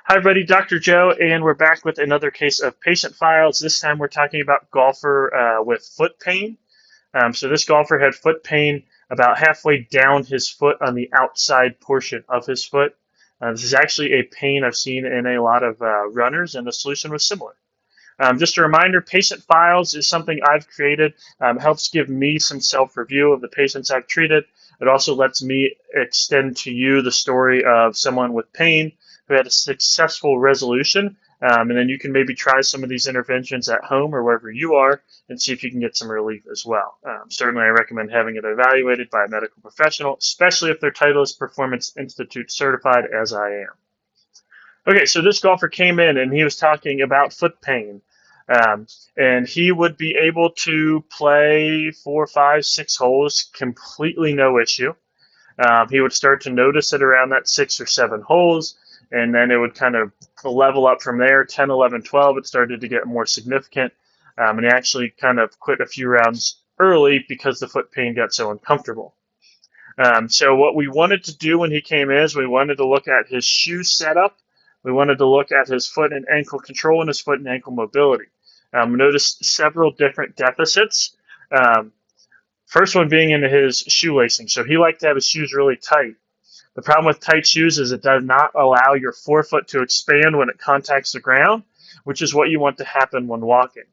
Hi, everybody. Dr. Joe, and we're back with another case of patient files. This time we're talking about golfer with foot pain. So this golfer had foot pain about halfway down his foot on the outside portion of his foot. This is actually a pain I've seen in a lot of runners, and the solution was similar. Just a reminder, patient files is something I've created. Helps give me some self-review of the patients I've treated. It also lets me extend to you the story of someone with pain who had a successful resolution. And then you can maybe try some of these interventions at home or wherever you are and see if you can get some relief as well. Certainly, I recommend having it evaluated by a medical professional, especially if they're Titleist Performance Institute certified, as I am. Okay, so this golfer came in and he was talking about foot pain. And he would be able to play 4, 5, 6 holes completely no issue. He would start to notice it around that 6 or 7 holes, and then it would kind of level up from there. 10, 11, 12, it started to get more significant, and he actually kind of quit a few rounds early because the foot pain got so uncomfortable. So what we wanted to do when he came in is we wanted to look at his shoe setup. We wanted to look at his foot and ankle control and his foot and ankle mobility. Noticed several different deficits. First one being in his shoelacing. So he liked to have his shoes really tight. The problem with tight shoes is it does not allow your forefoot to expand when it contacts the ground, which is what you want to happen when walking.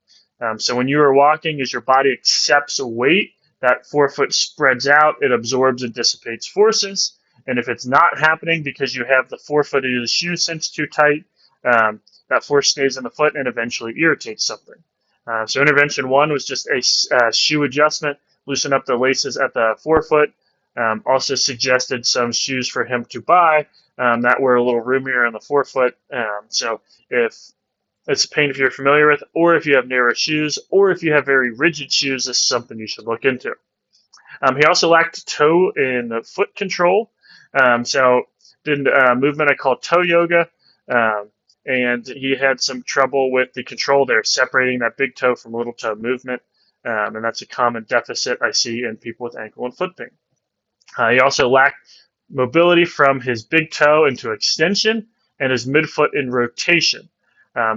So when you are walking, as your body accepts a weight, that forefoot spreads out, it absorbs and dissipates forces. And if it's not happening because you have the forefoot of the shoe cinched too tight, that force stays in the foot and eventually irritates something. So intervention 1 was just a shoe adjustment, loosen up the laces at the forefoot. Also suggested some shoes for him to buy that were a little roomier on the forefoot. So if it's a pain if you're familiar with, or if you have narrow shoes, or if you have very rigid shoes, this is something you should look into. He also lacked toe and foot control. So did movement I call toe yoga. And he had some trouble with the control there, separating that big toe from little toe movement. And that's a common deficit I see in people with ankle and foot pain. He also lacked mobility from his big toe into extension and his midfoot in rotation.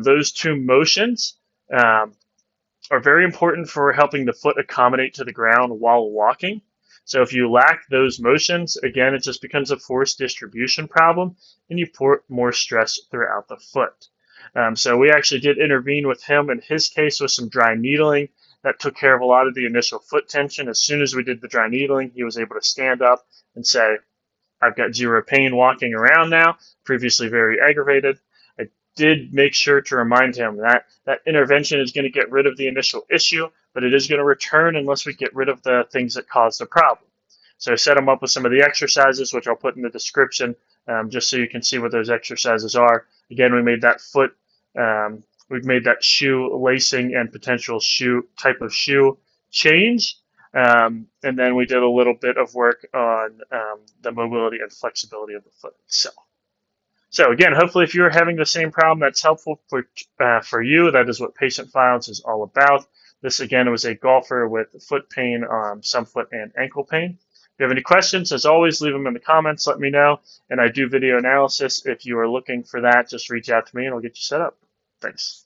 Those two motions are very important for helping the foot accommodate to the ground while walking. So if you lack those motions, again, it just becomes a force distribution problem, and you put more stress throughout the foot. So we actually did intervene with him in his case with some dry needling. That took care of a lot of the initial foot tension. As soon as we did the dry needling, he was able to stand up and say, I've got zero pain walking around now, previously very aggravated. I did make sure to remind him that that intervention is going to get rid of the initial issue, but it is going to return unless we get rid of the things that caused the problem. So I set him up with some of the exercises, which I'll put in the description, just so you can see what those exercises are. Again, we made that we've made that shoe lacing and potential shoe type of shoe change. And then we did a little bit of work on the mobility and flexibility of the foot itself. So again, hopefully if you're having the same problem, that's helpful for you. That is what patient files is all about. This, again, was a golfer with foot pain, some foot and ankle pain. If you have any questions, as always, leave them in the comments. Let me know. And I do video analysis. If you are looking for that, just reach out to me and I'll get you set up. Thanks.